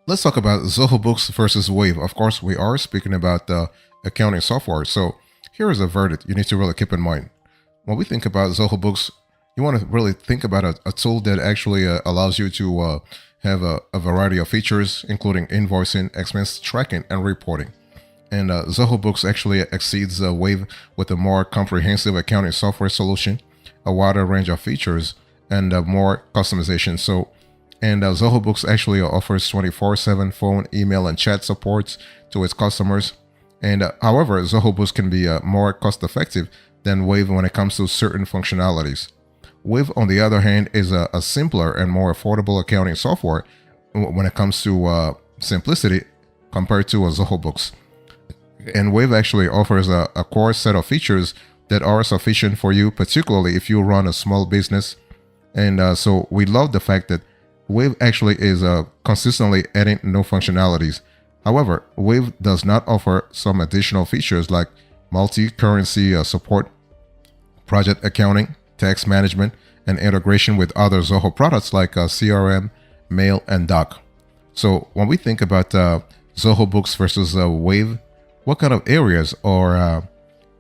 Let's talk about Zoho Books versus Wave. Of course, we are speaking about accounting software. So here is a verdict you need to really keep in mind. When we think about Zoho Books, you want to really think about a tool that actually allows you to have a variety of features, including invoicing, expense tracking, and reporting. And Zoho Books actually exceeds Wave with a more comprehensive accounting software solution, a wider range of features, and more customization. And Zoho Books actually offers 24/7 phone, email, and chat supports to its customers. And however, Zoho Books can be more cost-effective than Wave when it comes to certain functionalities. Wave, on the other hand, is a simpler and more affordable accounting software when it comes to simplicity compared to Zoho Books. And Wave actually offers a core set of features that are sufficient for you, particularly if you run a small business. And so we love the fact that Wave actually is consistently adding new functionalities. However, Wave does not offer some additional features like multi-currency support, project accounting, tax management, and integration with other Zoho products like CRM, Mail, and Doc. So when we think about Zoho Books versus Wave, what kind of areas are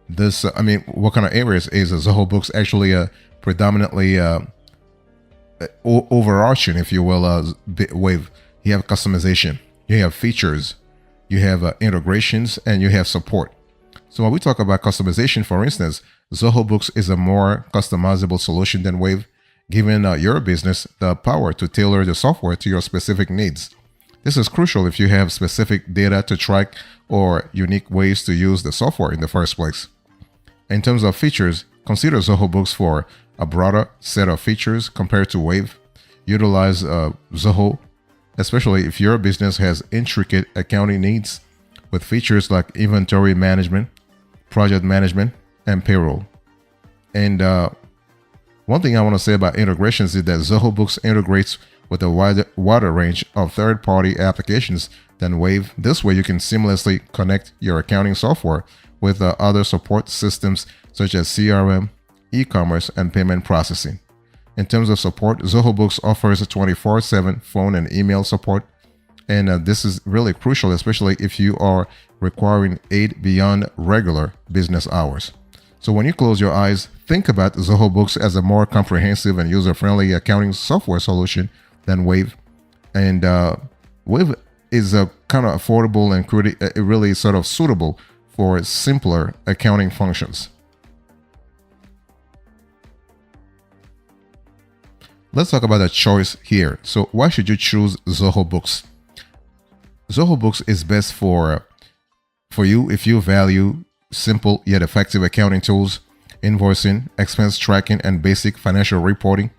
what kind of areas is Zoho Books actually predominantly overarching, if you will, Wave? You have customization, you have features, you have integrations, and you have support. So when we talk about customization, for instance, Zoho Books is a more customizable solution than Wave, giving your business the power to tailor the software to your specific needs. This is crucial if you have specific data to track or unique ways to use the software in the first place. In terms of features, consider Zoho Books for a broader set of features compared to Wave. Utilize Zoho, especially if your business has intricate accounting needs, with features like inventory management, project management, and payroll. And one thing I want to say about integrations is that Zoho Books integrates with a wider range of third-party applications than Wave. This way, you can seamlessly connect your accounting software with other support systems such as CRM, e-commerce, and payment processing. In terms of support, Zoho Books offers a 24/7 phone and email support, and this is really crucial, especially if you are requiring aid beyond regular business hours. So when you close your eyes, think about Zoho Books as a more comprehensive and user-friendly accounting software solution than Wave. And Wave is a kind of affordable and really sort of suitable for simpler accounting functions. Let's talk about the choice here. So why should you choose Zoho Books? Zoho Books is best for you if you value simple yet effective accounting tools, invoicing, expense tracking, and basic financial reporting.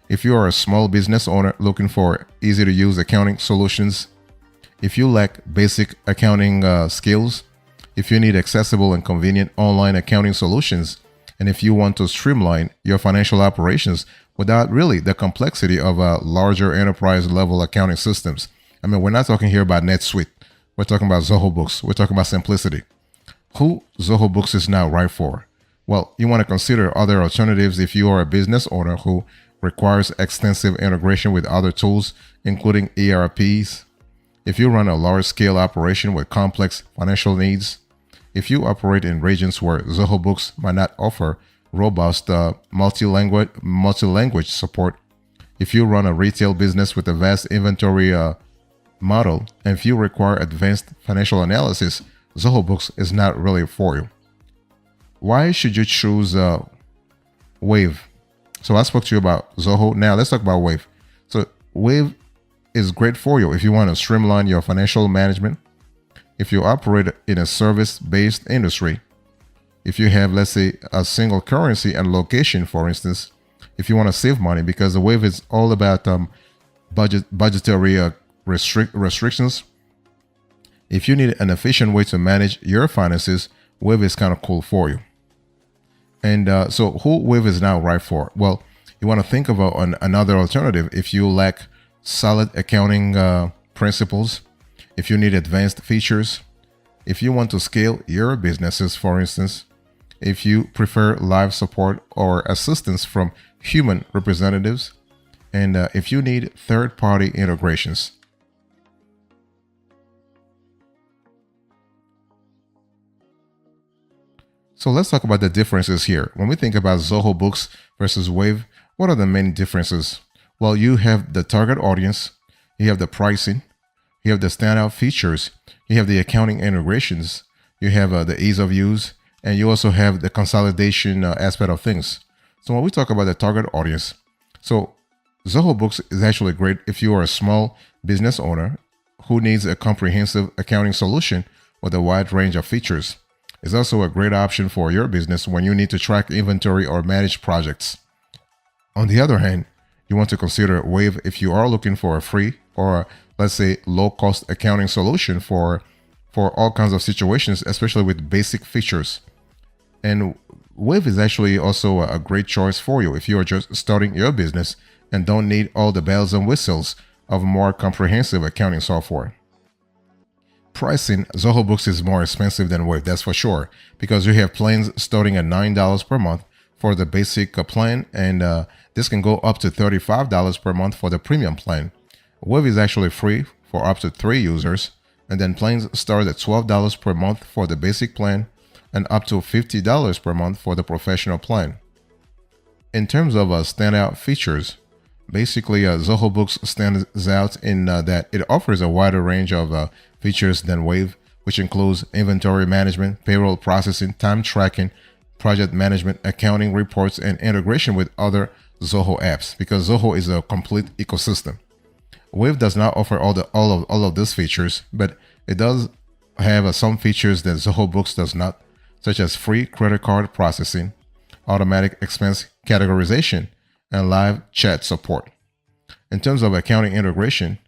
If you are a small business owner looking for easy to use accounting solutions, if you lack basic accounting skills, if you need accessible and convenient online accounting solutions, and if you want to streamline your financial operations without really the complexity of larger enterprise level accounting systems. I mean, we're not talking here about NetSuite. We're talking about Zoho Books. We're talking about simplicity. Who Zoho Books is now right for? Well, you want to consider other alternatives if you are a business owner who requires extensive integration with other tools, including ERPs. If you run a large-scale operation with complex financial needs, if you operate in regions where Zoho Books might not offer robust multi-language support, if you run a retail business with a vast inventory model, and if you require advanced financial analysis, Zoho Books is not really for you. Why should you choose Wave? So I spoke to you about Zoho. Now let's talk about Wave. So Wave is great for you if you want to streamline your financial management, if you operate in a service-based industry, if you have, let's say, a single currency and location, for instance, if you want to save money, because the Wave is all about budgetary restrictions. If you need an efficient way to manage your finances, Wave is kind of cool for you. And so who Wave is now right for? Well, you want to think about another alternative if you lack solid accounting principles, if you need advanced features, if you want to scale your businesses, for instance, if you prefer live support or assistance from human representatives, and if you need third-party integrations. So let's talk about the differences here. When we think about Zoho Books versus Wave, what are the main differences? Well, you have the target audience, you have the pricing, you have the standout features, you have the accounting integrations, you have the ease of use, and you also have the consolidation aspect of things. So when we talk about the target audience, so Zoho Books is actually great if you are a small business owner who needs a comprehensive accounting solution with a wide range of features. It's also a great option for your business when you need to track inventory or manage projects. On the other hand, you want to consider Wave if you are looking for a free or, let's say, low-cost accounting solution for all kinds of situations, especially with basic features. And Wave is actually also a great choice for you if you are just starting your business and don't need all the bells and whistles of more comprehensive accounting software. Pricing, Zoho Books is more expensive than Wave, that's for sure, because you have plans starting at $9 per month for the basic plan, and this can go up to $35 per month for the premium plan. Wave is actually free for up to 3 users, and then plans start at $12 per month for the basic plan and up to $50 per month for the professional plan. In terms of standout features, basically Zoho Books stands out in that it offers a wider range of features than Wave, which includes inventory management, payroll processing, time tracking, project management, accounting reports, and integration with other Zoho apps, because Zoho is a complete ecosystem. Wave does not offer all of these features, but it does have some features that Zoho Books does not, such as free credit card processing, automatic expense categorization, and live chat support. In terms of accounting integration,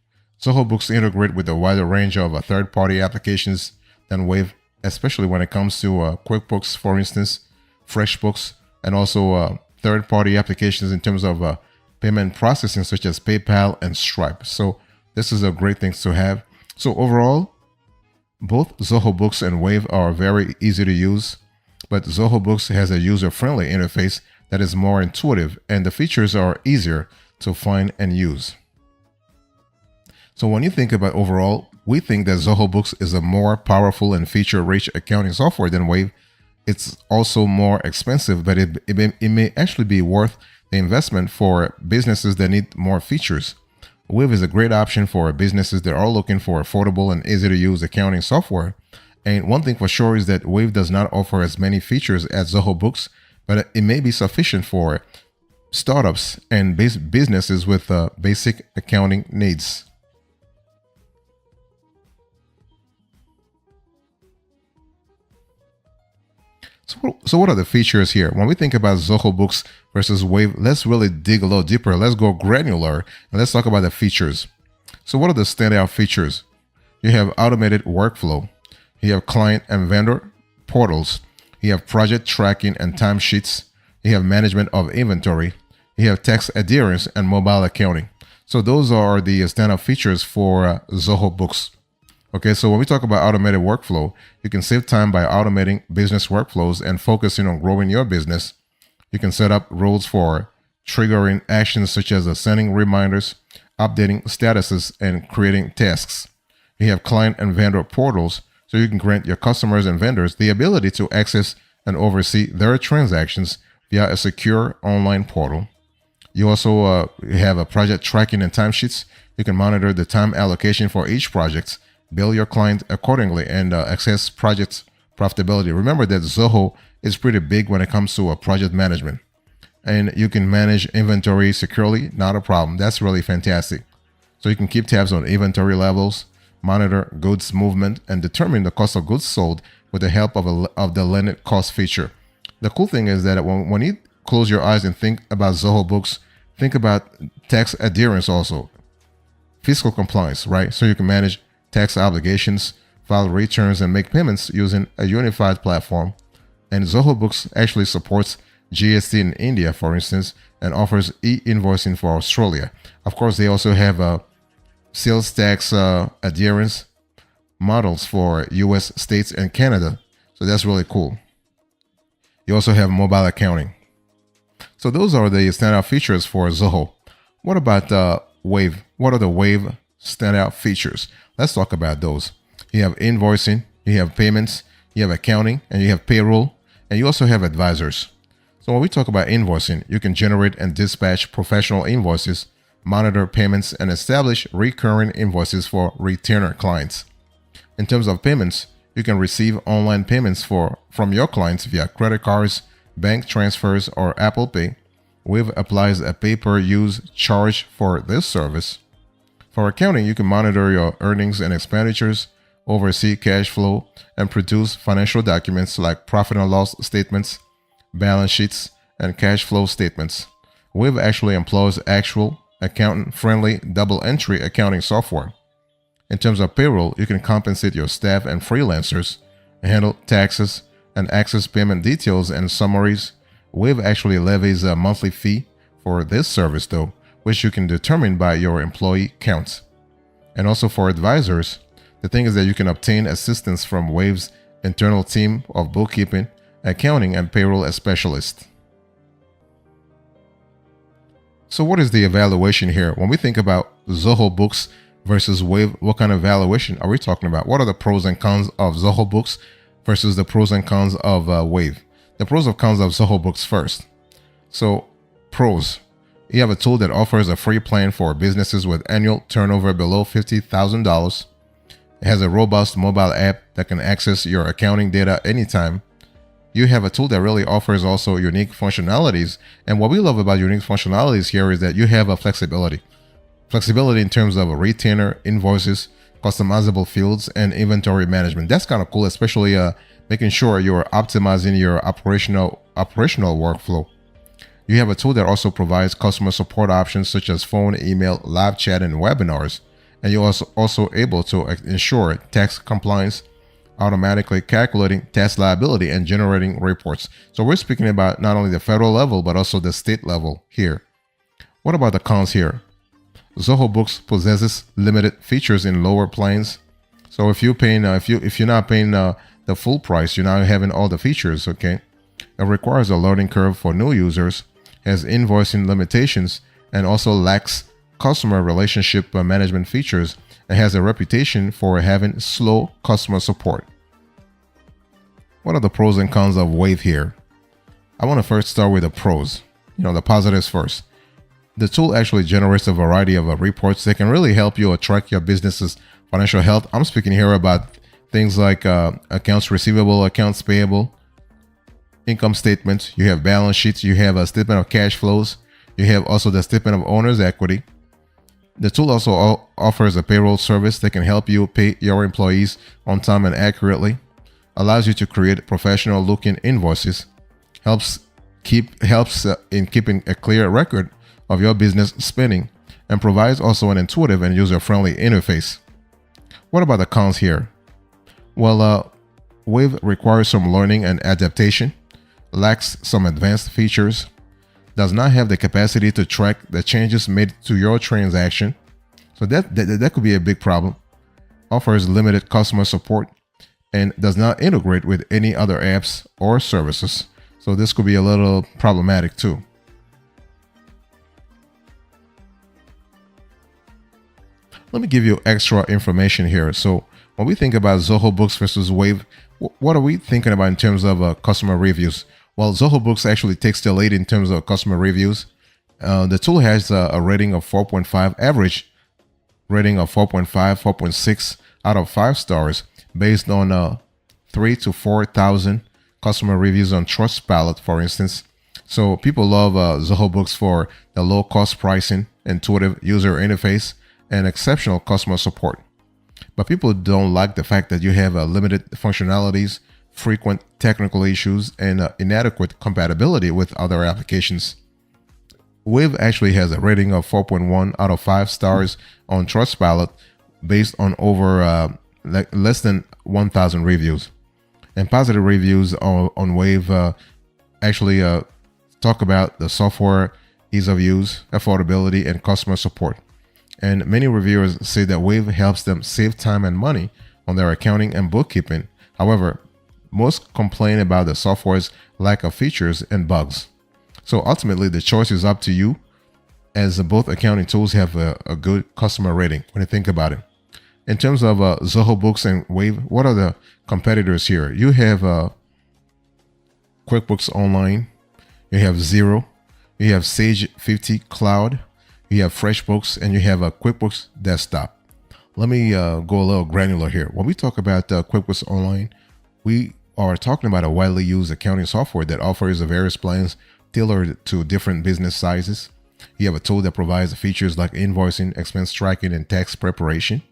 Zoho Books integrate with a wider range of third-party applications than Wave, especially when it comes to QuickBooks, for instance, FreshBooks, and also third-party applications in terms of payment processing such as PayPal and Stripe. So this is a great thing to have. So overall, both Zoho Books and Wave are very easy to use, but Zoho Books has a user-friendly interface that is more intuitive, and the features are easier to find and use. So when you think about overall, we think that Zoho Books is a more powerful and feature-rich accounting software than Wave. It's also more expensive, but it may actually be worth the investment for businesses that need more features. Wave is a great option for businesses that are looking for affordable and easy-to-use accounting software. And one thing for sure is that Wave does not offer as many features as Zoho Books, but it may be sufficient for startups and businesses with basic accounting needs. So what are the features here? When we think about Zoho Books versus Wave, let's really dig a little deeper. Let's go granular and let's talk about the features. So what are the standout features? You have automated workflow. You have client and vendor portals. You have project tracking and timesheets. You have management of inventory. You have tax adherence and mobile accounting. So those are the standout features for Zoho Books. Okay, so when we talk about automated workflow, you can save time by automating business workflows and focusing on growing your business. You can set up rules for triggering actions such as sending reminders, updating statuses, and creating tasks. You have client and vendor portals, so you can grant your customers and vendors the ability to access and oversee their transactions via a secure online portal. You also have a project tracking and timesheets. You can monitor the time allocation for each project, bill your client accordingly, and access project profitability. Remember that Zoho is pretty big when it comes to project management, and you can manage inventory securely, not a problem. That's really fantastic. So you can keep tabs on inventory levels, monitor goods movement, and determine the cost of goods sold with the help of the landed cost feature. The cool thing is that when you close your eyes and think about Zoho Books, think about tax adherence also, fiscal compliance, right? So you can manage tax obligations, file returns, and make payments using a unified platform. And Zoho Books actually supports GST in India, for instance, and offers e-invoicing for Australia. Of course, they also have sales tax adherence models for US states and Canada. So that's really cool. You also have mobile accounting. So those are the standout features for Zoho. What about Wave? What are the Wave standout features? Let's talk about those. You have invoicing, you have payments, you have accounting, and you have payroll. And you also have advisors. So when we talk about invoicing, you can generate and dispatch professional invoices, monitor payments, and establish recurring invoices for retainer clients. In terms of payments, you can receive online payments from your clients via credit cards, bank transfers, or Apple Pay. Wave applies a pay-per-use charge for this service. For accounting, you can monitor your earnings and expenditures, oversee cash flow, and produce financial documents like profit and loss statements, balance sheets, and cash flow statements. Wave actually employs actual, accountant-friendly double-entry accounting software. In terms of payroll, you can compensate your staff and freelancers, handle taxes, and access payment details and summaries. Wave actually levies a monthly fee for this service though, which you can determine by your employee count. And also for advisors, the thing is that you can obtain assistance from Wave's internal team of bookkeeping, accounting, and payroll specialists. So what is the evaluation here? When we think about Zoho Books versus Wave, what kind of evaluation are we talking about? What are the pros and cons of Zoho Books versus the pros and cons of Wave? The pros and cons of Zoho Books first. So pros, you have a tool that offers a free plan for businesses with annual turnover below $50,000. It has a robust mobile app that can access your accounting data anytime. You have a tool that really offers also unique functionalities. And what we love about unique functionalities here is that you have a flexibility. Flexibility in terms of a retainer, invoices, customizable fields, and inventory management. That's kind of cool, especially making sure you're optimizing your operational workflow. You have a tool that also provides customer support options such as phone, email, live chat, and webinars. And you're also able to ensure tax compliance, automatically calculating tax liability and generating reports. So we're speaking about not only the federal level, but also the state level here. What about the cons here? Zoho Books possesses limited features in lower plans. So if you're paying, if you're not paying the full price, you're not having all the features. Okay, it requires a learning curve for new users, has invoicing limitations, and also lacks customer relationship management features, and has a reputation for having slow customer support. What are the pros and cons of Wave here? I want to first start with the pros. The positives first. The tool actually generates a variety of reports that can really help you track your business's financial health. I'm speaking here about things like accounts receivable, accounts payable, income statements. You have balance sheets. You have a statement of cash flows. You have also the statement of owner's equity. The tool also offers a payroll service that can help you pay your employees on time and accurately, allows you to create professional looking invoices, helps in keeping a clear record of your business spending, and provides also an intuitive and user-friendly interface. What about the cons here? Well, Wave requires some learning and adaptation, lacks some advanced features, does not have the capacity to track the changes made to your transaction. So that could be a big problem. Offers limited customer support and does not integrate with any other apps or services. So this could be a little problematic too. Let me give you extra information here. So when we think about Zoho Books versus Wave, what are we thinking about in terms of customer reviews? Well, Zoho Books actually takes the lead in terms of customer reviews. The tool has a rating of 4.5, average rating of 4.5, 4.6 out of 5 stars based on 3 to 4,000 customer reviews on Trustpilot, for instance. So people love Zoho Books for the low cost pricing, intuitive user interface, and exceptional customer support. But people don't like the fact that you have limited functionalities, frequent technical issues, and inadequate compatibility with other applications. Wave actually has a rating of 4.1 out of 5 stars on Trustpilot based on over less than 1,000 reviews. And positive reviews on Wave actually talk about the software, ease of use, affordability, and customer support. And many reviewers say that Wave helps them save time and money on their accounting and bookkeeping. However, most complain about the software's lack of features and bugs. So ultimately, the choice is up to you, as both accounting tools have a good customer rating when you think about it. In terms of Zoho Books and Wave, what are the competitors here? You have QuickBooks Online, you have Xero, you have Sage 50 Cloud, you have FreshBooks, and you have a QuickBooks Desktop. Let me go a little granular here. When we talk about QuickBooks Online, we are talking about a widely used accounting software that offers various plans tailored to different business sizes. You have a tool that provides features like invoicing, expense tracking, and tax preparation.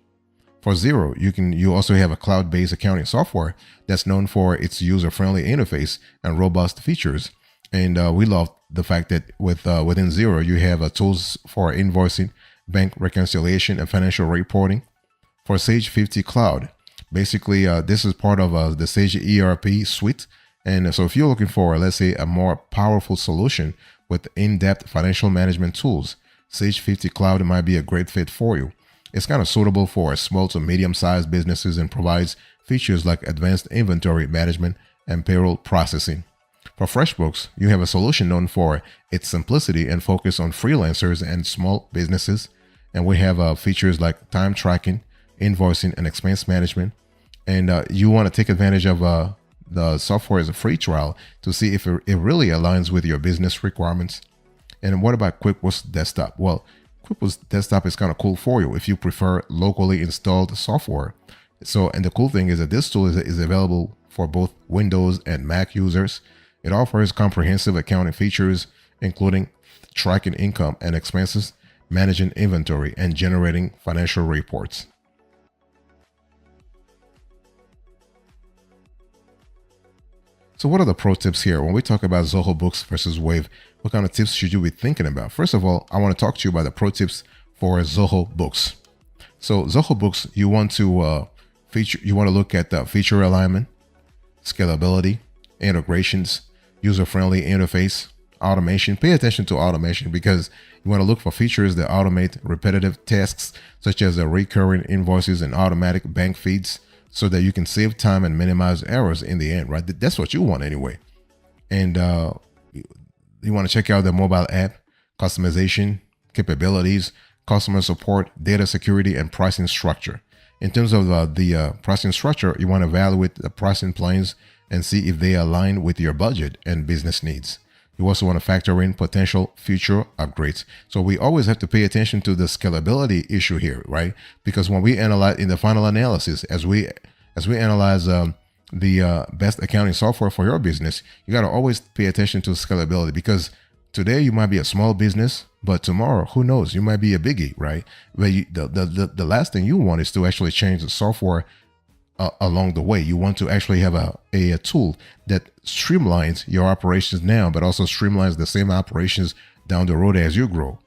For Xero, you also have a cloud-based accounting software that's known for its user-friendly interface and robust features. And we love the fact that within Xero, you have tools for invoicing, bank reconciliation, and financial reporting. For Sage 50 Cloud, basically, this is part of the Sage ERP suite. And so if you're looking for, let's say, a more powerful solution with in-depth financial management tools, Sage 50 Cloud might be a great fit for you. It's kind of suitable for small to medium-sized businesses and provides features like advanced inventory management and payroll processing. For FreshBooks, you have a solution known for its simplicity and focus on freelancers and small businesses. And we have features like time tracking, invoicing, and expense management. And you want to take advantage of the software as a free trial to see if it really aligns with your business requirements. And what about QuickBooks Desktop? Well, QuickBooks Desktop is kind of cool for you if you prefer locally installed software. And the cool thing is that this tool is available for both Windows and Mac users. It offers comprehensive accounting features, including tracking income and expenses, managing inventory, and generating financial reports. So what are the pro tips here? When we talk about Zoho Books versus Wave, what kind of tips should you be thinking about? First of all, I want to talk to you about the pro tips for Zoho Books. So Zoho Books, you want to look at the feature alignment, scalability, integrations, user-friendly interface, automation. Pay attention to automation because you want to look for features that automate repetitive tasks such as recurring invoices and automatic bank feeds, so that you can save time and minimize errors in the end, right? That's what you want anyway. And you want to check out the mobile app, customization, capabilities, customer support, data security, and pricing structure. In terms of the pricing structure, you want to evaluate the pricing plans and see if they align with your budget and business needs. You also want to factor in potential future upgrades. So we always have to pay attention to the scalability issue here, right? Because when we analyze in the final analysis, as we analyze the best accounting software for your business, you got to always pay attention to scalability, because today you might be a small business, but tomorrow, who knows, you might be a biggie, right? But the last thing you want is to actually change the software along the way. You want to actually have a tool that streamlines your operations now, but also streamlines the same operations down the road as you grow.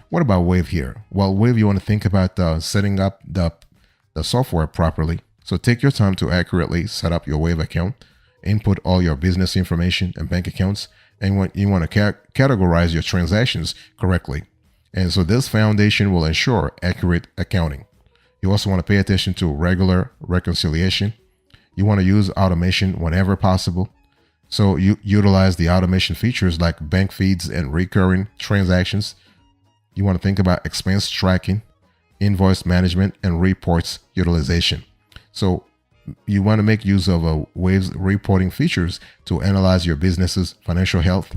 What about Wave here? Well, Wave, you want to think about setting up the software properly. So take your time to accurately set up your Wave account, input all your business information and bank accounts, and you want to categorize your transactions correctly. And so this foundation will ensure accurate accounting. You also want to pay attention to regular reconciliation. You want to use automation whenever possible. So you utilize the automation features like bank feeds and recurring transactions. You want to think about expense tracking, invoice management, and reports utilization. So you want to make use of Wave's reporting features to analyze your business's financial health,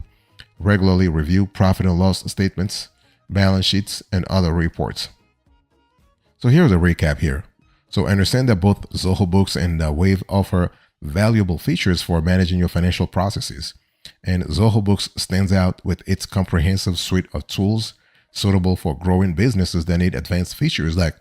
regularly review profit and loss statements, balance sheets, and other reports. So here's a recap here. So understand that both Zoho Books and Wave offer valuable features for managing your financial processes. And Zoho Books stands out with its comprehensive suite of tools suitable for growing businesses that need advanced features like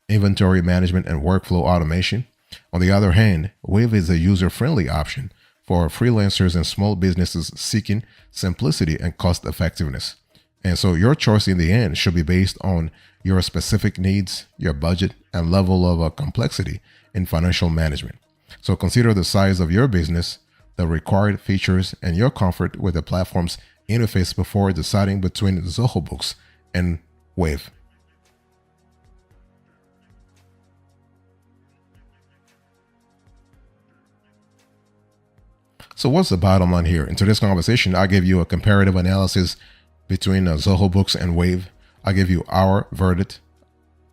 inventory management and workflow automation. On the other hand, Wave is a user-friendly option for freelancers and small businesses seeking simplicity and cost effectiveness. And so your choice in the end should be based on your specific needs, your budget, and level of complexity in financial management. So consider the size of your business, the required features, and your comfort with the platform's interface before deciding between Zoho Books and Wave. So what's the bottom line here? In today's conversation, I gave you a comparative analysis between Zoho Books and Wave. I give you our verdict,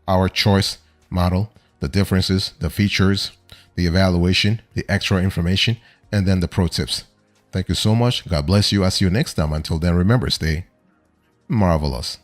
our choice model, the differences, the features, the evaluation, the extra information, and then the pro tips. Thank you so much. God bless you. I'll see you next time. Until then, remember, stay marvelous.